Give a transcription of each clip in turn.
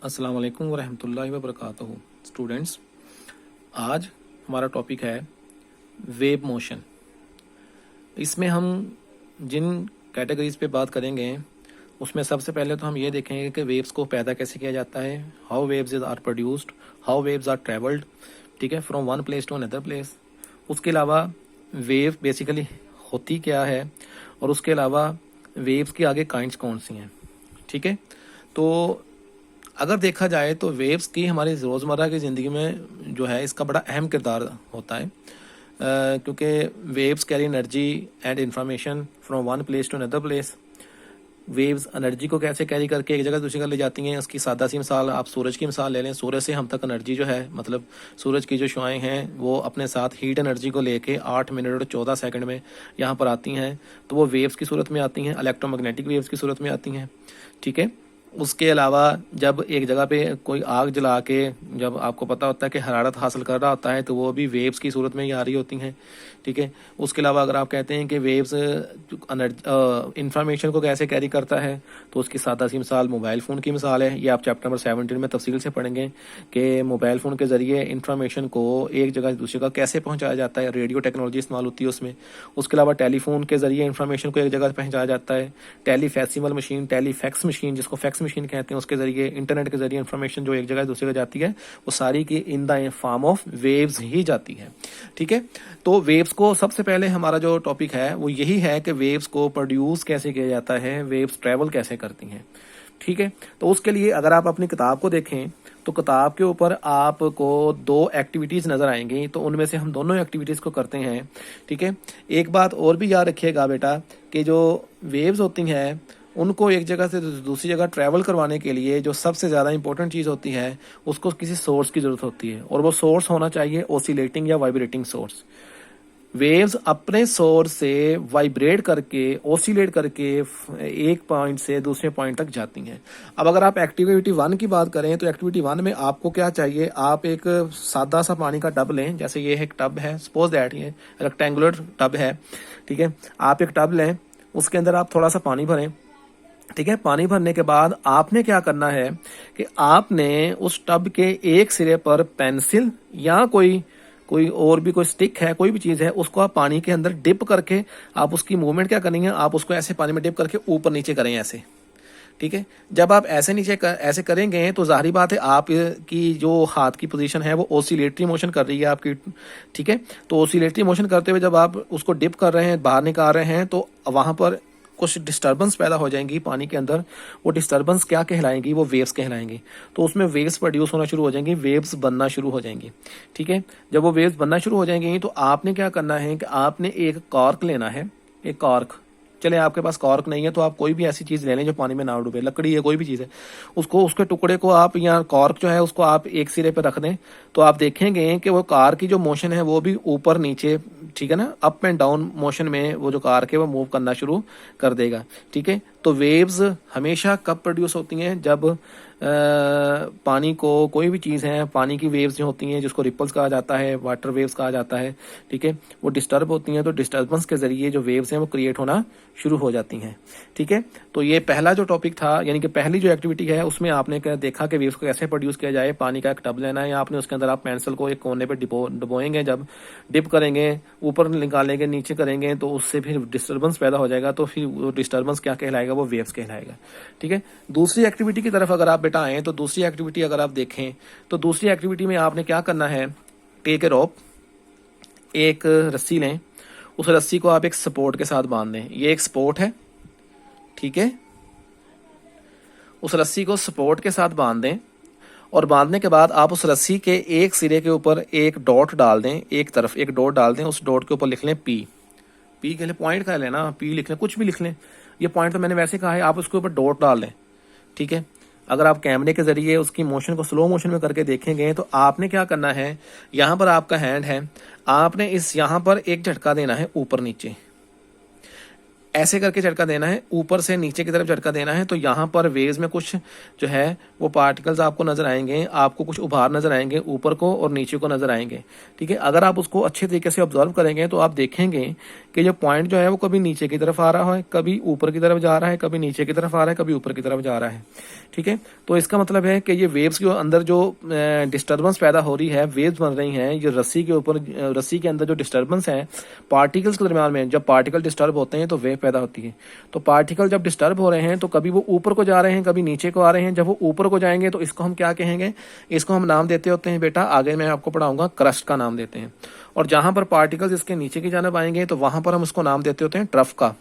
अस्सलाम वालेकुम वरहमतुल्लाहि वबरकातुहू। स्टूडेंट्स, आज हमारा टॉपिक है वेव मोशन। इसमें हम जिन कैटेगरीज पे बात करेंगे उसमें सबसे पहले तो हम ये देखेंगे कि वेव्स को पैदा कैसे किया जाता है, how waves are produced, how waves are travelled, ठीक है, from one place to another place. उसके अलावा वेव बेसिकली होती क्या है और उसके अलावा वेव्स की आगे काइंड्स कौन सी हैं, ठीक है। तो अगर देखा जाए तो वेव्स की हमारी रोज़मर्रा की ज़िंदगी में जो है इसका बड़ा अहम किरदार होता है, क्योंकि waves carry energy and information from one place to another place. Waves energy को कैसे कैरी करके एक जगह से दूसरी जगह ले जाती हैं, उसकी सादा सी मिसाल आप सूरज की मिसाल ले लें। सूरज से हम तक एनर्जी जो है, मतलब सूरज की जो शुआएं हैं वो अपने साथ हीट एनर्जी को लेके 8 मिनट और 14 सेकंड में यहाँ पर आती हैं, तो वो वेव्स की सूरत में आती हैं, इलेक्ट्रोमैग्नेटिक वेव्स की सूरत में आती हैं, ठीक है। उसके अलावा जब एक जगह पे कोई आग जला के जब आपको पता होता है कि हरारत हासिल कर रहा होता है तो वो भी वेव्स की सूरत में ही आ रही होती हैं, ठीक है। उसके अलावा अगर आप कहते हैं कि वेव्स इंफॉर्मेशन को कैसे कैरी करता है, तो उसकी सादा सी मिसाल मोबाइल फ़ोन की मिसाल है। ये आप चैप्टर नंबर 17 में तफसील से पढ़ेंगे कि मोबाइल फ़ोन के ज़रिए इंफॉर्मेशन को एक जगह से दूसरी जगह कैसे पहुँचाया जाता है, रेडियो टेक्नोलॉजी इस्तेमाल होती है उसमें। उसके अलावा टेलीफोन के ज़रिए इंफॉर्मेशन को एक जगह पहुँचाया जाता है। टेलीफैक्सिमल मशीन, टेलीफैक्स मशीन जिसको फैक्स मशीन कहते हैं, उसके ज़रिए इंटरनेट के ज़रिए इंफॉर्मेशन जो एक जगह से दूसरी जगह जाती है वो सारी की in the form of waves ही जाती है, ठीक है। तो वेव्स को सबसे पहले हमारा जो टॉपिक है वो यही है कि वेव्स को प्रोड्यूस कैसे किया जाता है, वेव्स ट्रेवल कैसे करती हैं, ठीक है। तो उसके लिए अगर आप अपनी किताब को देखें तो किताब के ऊपर आपको 2 एक्टिविटीज़ नज़र आएंगी, तो उनमें से हम दोनों एक्टिविटीज़ को करते हैं, ठीक है। एक बात और भी याद रखिएगा बेटा कि जो वेव्स होती हैं उनको एक जगह से दूसरी जगह ट्रैवल करवाने के लिए जो सबसे ज़्यादा इंपॉर्टेंट चीज़ होती है उसको किसी सोर्स की ज़रूरत होती है, और वो सोर्स होना चाहिए ऑसिलेटिंग या वाइब्रेटिंग सोर्स। वेव्स अपने सोर्स से वाइब्रेट करके ऑसिलेट करके एक पॉइंट से दूसरे पॉइंट तक जाती हैं। अब अगर आप एक्टिविटी 1 की बात करें तो एक्टिविटी 1 में आपको क्या चाहिए, आप एक सादा सा पानी का टब लें। जैसे ये एक टब है, सपोज दैट ये रेक्टेंगुलर टब है, ठीक है। आप एक टब लें, उसके अंदर आप थोड़ा सा पानी भरें, ठीक है। पानी भरने के बाद आपने क्या करना है कि आपने उस टब के एक सिरे पर पेंसिल या कोई कोई और भी कोई स्टिक है, कोई भी चीज़ है, उसको आप पानी के अंदर डिप करके आप उसकी मूवमेंट क्या करनी है, आप उसको ऐसे पानी में डिप करके ऊपर नीचे करें ऐसे, ठीक है। जब आप ऐसे करेंगे तो जाहिर बात है आप की जो हाथ की पोजीशन है वो ऑसिलेटरी मोशन कर रही है आपकी, ठीक है। तो ऑसिलेटरी मोशन करते हुए जब आप उसको डिप कर रहे हैं, बाहर निकाल रहे हैं, तो वहां पर कुछ डिस्टर्बेंस पैदा हो जाएंगी पानी के अंदर। वो डिस्टर्बेंस क्या कहलाएंगी, वो वेव्स कहलाएंगी। तो उसमें वेव्स प्रोड्यूस होना शुरू हो जाएंगी, वेव्स बनना शुरू हो जाएंगी, ठीक है। जब वो वेव्स बनना शुरू हो जाएंगी तो आपने क्या करना है कि आपने एक कॉर्क लेना है, एक कॉर्क। चले आपके पास कॉर्क नहीं है तो आप कोई भी ऐसी चीज़ ले लें जो पानी में ना डूबे, लकड़ी है, कोई भी चीज़ है, उसको उसके टुकड़े को आप या कॉर्क जो है उसको आप एक सिरे पे रख दें, तो आप देखेंगे कि वो कार की जो मोशन है वो भी ऊपर नीचे, ठीक है ना, अप एंड डाउन मोशन में वो जो कार के वो मूव करना शुरू कर देगा, ठीक है। तो वेव्स हमेशा कब प्रोड्यूस होती हैं, जब पानी को कोई भी चीज़ है, पानी की वेव्स जो होती हैं जिसको रिपल्स कहा जाता है, वाटर वेव्स कहा जाता है, ठीक है, वो डिस्टर्ब होती हैं, तो डिस्टर्बेंस के ज़रिए जो वेव्स हैं वो क्रिएट होना शुरू हो जाती हैं, ठीक है। तो ये पहला जो टॉपिक था, यानी कि पहली जो एक्टिविटी है उसमें आपने देखा कि वेव्स को कैसे प्रोड्यूस किया जाए। पानी का एक टब लेना है आपने, उसके अंदर आप पेंसिल को एक कोने पर डुबोएंगे, जब डिप करेंगे ऊपर निकालेंगे नीचे करेंगे तो उससे फिर डिस्टर्बेंस पैदा हो जाएगा, तो फिर वो डिस्टर्बेंस क्या कहलाएगा, वो वेव्स कहलाएगा, ठीक है। दूसरी एक्टिविटी की तरफ अगर आप बेटा आए तो दूसरी एक्टिविटी अगर आप देखें तो दूसरी एक्टिविटी में आपने क्या करना है, टेक ए रोप, एक रस्सी लें, उस रस्सी को आप एक सपोर्ट के साथ बांध दें। ये एक सपोर्ट है, ठीक है। उस रस्सी को सपोर्ट के साथ बांध दें और बांधने के बाद आप उस रस्सी के एक सिरे के ऊपर एक डॉट डाल दें, एक तरफ एक डॉट डाल दें, उस डॉट के ऊपर लिख लें पी। पी के लिए पॉइंट का लेना, पी लिख लें, कुछ भी लिख लें, ये पॉइंट तो मैंने वैसे कहा है, आप उसके ऊपर डॉट डाल लें, ठीक है। अगर आप कैमरे के जरिए उसकी मोशन को स्लो मोशन में करके देखेंगे तो आपने क्या करना है, यहाँ पर आपका हैंड है, आपने इस यहाँ पर एक झटका देना है ऊपर नीचे, ऐसे करके झटका देना है, ऊपर से नीचे की तरफ झटका देना है। तो यहाँ पर वेव्स में कुछ जो है वो पार्टिकल्स आपको नजर आएंगे, आपको कुछ उभार नजर आएंगे, ऊपर को और नीचे को नजर आएंगे, ठीक है। अगर आप उसको अच्छे तरीके से ऑब्जर्व करेंगे तो आप देखेंगे कि जो पॉइंट जो है वो कभी नीचे की तरफ आ रहा है, कभी ऊपर की तरफ जा रहा है, कभी नीचे की तरफ आ रहा है, कभी ऊपर की तरफ जा रहा है, ठीक है। तो इसका मतलब है कि ये वेव्स के अंदर जो डिस्टर्बेंस पैदा हो रही है, वेव्स बन रही हैं, ये रस्सी के ऊपर, रस्सी के अंदर जो डिस्टर्बेंस है पार्टिकल्स के दरमियान में, जब पार्टिकल डिस्टर्ब होते हैं तो वेव पैदा होती है। तो पार्टिकल जब डिस्टर्ब हो रहे हैं तो कभी वो ऊपर को जा रहे हैं, कभी नीचे को आ रहे हैं। जब वो ऊपर को जाएंगे तो इसको हम क्या कहेंगे, इसको हम नाम देते होते हैं बेटा, आगे मैं आपको पढ़ाऊंगा, क्रस्ट का नाम देते हैं। और जहां पर पार्टिकल्स इसके नीचे की जानब आएंगे तो वहां पर हम उसको नाम देते होते हैं ट्रफ का,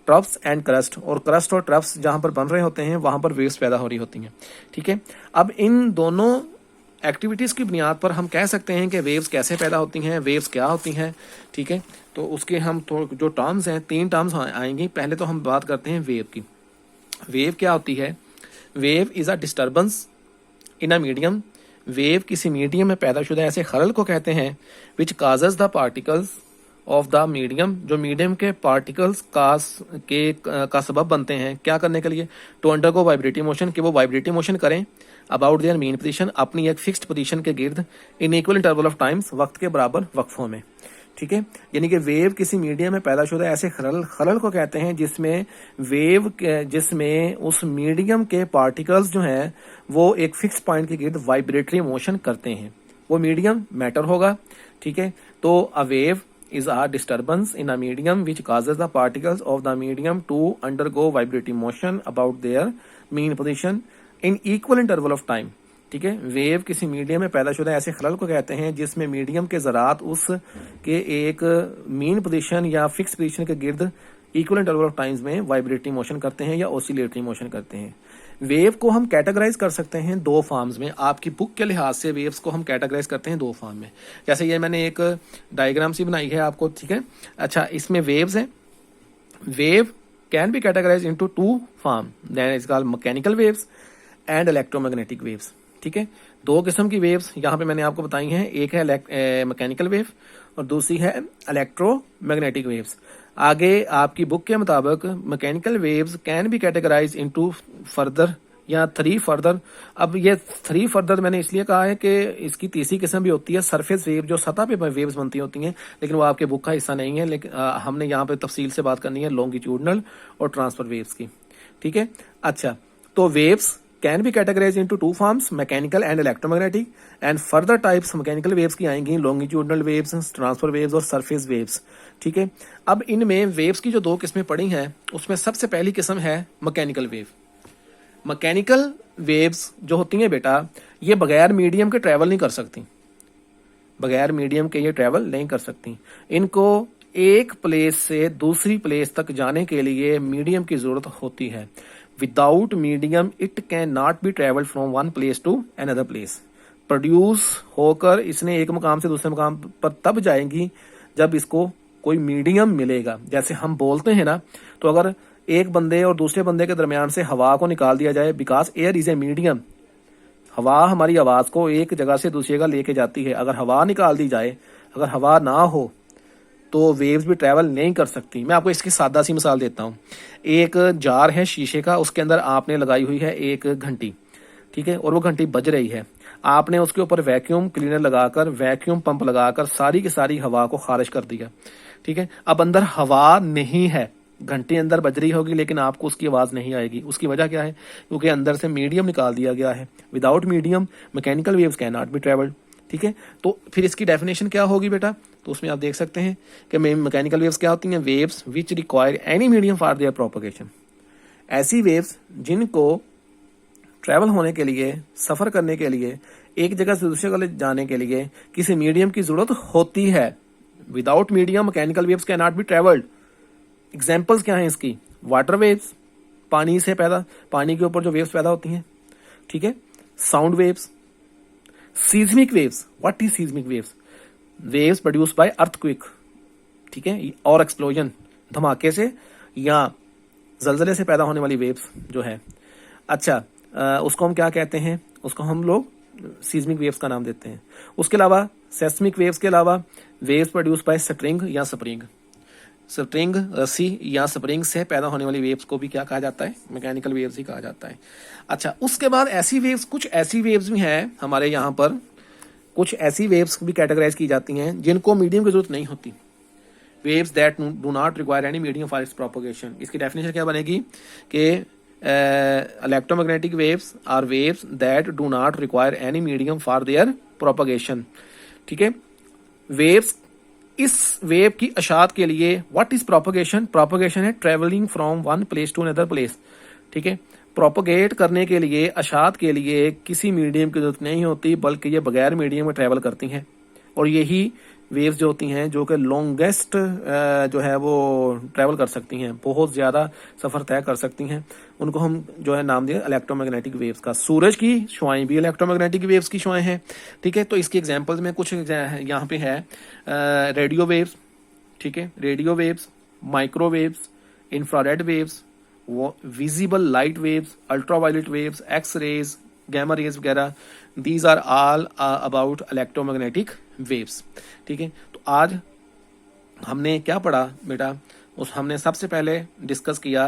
ट्रफ्स एंड क्रस्ट। और क्रस्ट और ट्रफ्स जहां पर बन रहे होते हैं वहां पर वेव्स पैदा हो रही होती हैं, ठीक है। अब इन दोनों एक्टिविटीज की बुनियाद पर हम कह सकते हैं कि वेव्स कैसे पैदा होती हैं, वेव्स क्या होती हैं, ठीक है। तो उसके हम जो टर्म्स हैं, 3 टर्म्स आएंगी। पहले तो हम बात करते हैं वेव की। वेव क्या होती है? Wave is a disturbance in a medium. Wave किसी मीडियम में पैदाशुदा ऐसे खलल को कहते हैं which causes the particles of the medium, जो मीडियम के पार्टिकल्स का सबब बनते हैं। क्या करने के लिए? टू अंडरगो वाइब्रेटरी मोशन, कि वो वाइब्रेटरी मोशन करें अबाउट देयर मीन पोजीशन, अपनी एक फिक्स्ड पोजीशन के गिर्द, in equal interval of times, वक्त के बराबर वक्फों में, ठीक है। यानी कि वेव किसी मीडियम में पैदाशुदा ऐसे खलल को कहते हैं जिसमें उस मीडियम के पार्टिकल्स जो हैं वो एक फिक्स पॉइंट के गिर्द वाइब्रेटरी मोशन करते हैं। वो मीडियम मैटर होगा, ठीक है। तो a wave is a disturbance in a medium which causes the particles of the medium to undergo vibratory motion about their mean position in equal interval of time, ठीक है। Wave किसी medium में पैदाशुदा ऐसे खलल को कहते हैं जिसमें मीडियम के ज़रात उस के एक मीन पोजीशन या फिक्स पोजीशन के गिर्द इक्वल इंटरवल ऑफ टाइम्स में वाइब्रेटरी मोशन करते हैं या ऑसिलेटरी मोशन करते हैं। वेव को हम कैटेगराइज कर सकते हैं 2 फॉर्म्स में। आपकी बुक के लिहाज से वेव्स को हम कैटेगराइज करते हैं 2 फॉर्म में। जैसे ये मैंने एक डायग्राम सी बनाई है आपको, ठीक है। अच्छा, इसमें वेव्स हैं। Wave can be categorise into 2 form, that is called mechanical waves and electromagnetic waves, ठीक है। 2 किस्म की वेव्स यहाँ पे मैंने आपको बताई हैं, एक है मैकेनिकल वेव और दूसरी है इलेक्ट्रोमैग्नेटिक वेव्स। आगे आपकी बुक के मुताबिक mechanical waves can be categorise into further या 3 फर्दर। अब ये 3 फर्दर मैंने इसलिए कहा है कि इसकी तीसरी किस्म भी होती है सरफेस वेव, जो सतह पे वेव्स बनती होती हैं, लेकिन वो आपके बुक का हिस्सा नहीं है। लेकिन हमने यहाँ पे तफसील से बात करनी है लॉन्गिट्यूडनल और ट्रांसफर वेव्स की, ठीक है। अच्छा, तो waves can be categorized into 2 forms, mechanical and electromagnetic, and further types mechanical waves की आएंगी longitudinal waves, transfer waves और surface waves, ठीक है। अब इनमें वेव्स की जो 2 किस्में पड़ी हैं उसमें सबसे पहली किस्म है मैकेनिकल वेव। मैकेनिकल वेव्स जो होती हैं बेटा, ये बगैर मीडियम के ट्रैवल नहीं कर सकती, बगैर मीडियम के ये ट्रैवल नहीं कर सकती। इनको एक प्लेस से दूसरी प्लेस तक जाने के लिए मीडियम की जरूरत होती है। Without medium it can not be travel from one place to another place. Produce होकर इसने एक मुकाम से दूसरे मुकाम पर तब जाएंगी जब इसको कोई मीडियम मिलेगा। जैसे हम बोलते हैं ना, तो अगर एक बंदे और दूसरे बंदे के दरमियान से हवा को निकाल दिया जाए, because air is a medium, हवा हमारी आवाज को एक जगह से दूसरी जगह लेके जाती है। अगर हवा निकाल दी जाए, अगर हवा ना हो तो वेव्स भी ट्रैवल नहीं कर सकती। मैं आपको इसकी सादा सी मिसाल देता हूँ। एक जार है शीशे का, उसके अंदर आपने लगाई हुई है एक घंटी, ठीक है, और वो घंटी बज रही है। आपने उसके ऊपर वैक्यूम क्लीनर लगाकर, वैक्यूम पंप लगाकर सारी की सारी हवा को खारिज कर दिया, ठीक है। अब अंदर हवा नहीं है, घंटी अंदर बज रही होगी लेकिन आपको उसकी आवाज नहीं आएगी। उसकी वजह क्या है? क्योंकि अंदर से मीडियम निकाल दिया गया है। Without medium mechanical waves can not B travelled, ठीक है। तो फिर इसकी डेफिनेशन क्या होगी बेटा? तो उसमें आप देख सकते हैं कि मैकेनिकल वेव्स क्या होती हैं? Waves which require any medium for their propagation. ऐसी वेव्स जिनको ट्रैवल होने के लिए, सफर करने के लिए, एक जगह से दूसरी जगह जाने के लिए किसी मीडियम की जरूरत होती है। Without medium mechanical waves can not B travelled. Examples क्या है इसकी? वाटर वेव्स, पानी से पैदा, पानी के ऊपर जो वेव्स पैदा होती हैं, ठीक है। Sound waves, seismic waves. What is seismic waves? Waves produce by earthquake, ठीक है, और एक्सप्लोजन, धमाके से या जलजले से पैदा होने वाली वेव्स जो है। अच्छा, उसको हम क्या कहते हैं? उसको हम लोग सीज्मिक वेव्स का नाम देते हैं। उसके अलावा सेस्मिक वेव्स के अलावा वेव्स प्रोड्यूस बाय स्ट्रिंग या स्प्रिंग। स्प्रिंग, रस्सी या स्प्रिंग से पैदा होने वाली वेव्स को भी क्या कहा जाता है? मैकेनिकल वेव्स ही कहा जाता है। अच्छा, उसके बाद ऐसी वेव्स, कुछ ऐसी वेव्स भी हैं हमारे यहाँ पर, कुछ ऐसी वेव्स भी कैटेगराइज की जाती हैं जिनको मीडियम की जरूरत नहीं होती। Waves that do not require any medium for its propagation. इसकी डेफिनेशन क्या बनेगी कि electromagnetic waves are waves that do not require any medium for their propagation. ठीक है, वेव्स, इस वेव की अशात के लिए व्हाट इज प्रोपगेशन? प्रोपगेशन है travelling from one place to another place. ठीक है, प्रोपगेट करने के लिए, अशात के लिए किसी मीडियम की जरूरत नहीं होती, बल्कि ये बगैर मीडियम में ट्रेवल करती हैं। और यही वेव्स जो होती हैं जो कि लॉन्गेस्ट जो है वो ट्रैवल कर सकती हैं, बहुत ज़्यादा सफ़र तय कर सकती हैं, उनको हम जो है नाम दिया इलेक्ट्रोमैग्नेटिक वेव्स का। सूरज की शुआएं भी इलेक्ट्रोमैग्नेटिक वेव्स की शुआएं हैं। ठीक है, तो इसकी एग्जांपल्स में कुछ यहाँ पे है रेडियो वेव्स। ठीक है, radio waves, microwaves, infrared waves, visible light waves, ultraviolet waves, X rays, gamma rays वगैरह, these are all about electromagnetic waves. ठीक है, तो आज हमने क्या पढ़ा बेटा? हमने सबसे पहले डिस्कस किया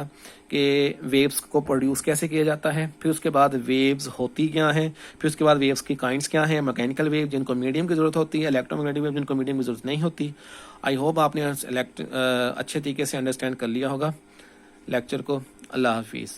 कि वेव्स को प्रोड्यूस कैसे किया जाता है, फिर उसके बाद वेव्स होती क्या हैं, फिर उसके बाद वेव्स की काइंड्स क्या हैं, मैकेनिकल वेव जिनको मीडियम की ज़रूरत होती है, इलेक्ट्रोमैग्नेटिक वेव जिनको मीडियम की ज़रूरत नहीं होती। आई होप आपने अच्छे तरीके से अंडरस्टैंड कर लिया होगा लेक्चर को। अल्लाह हाफिज़।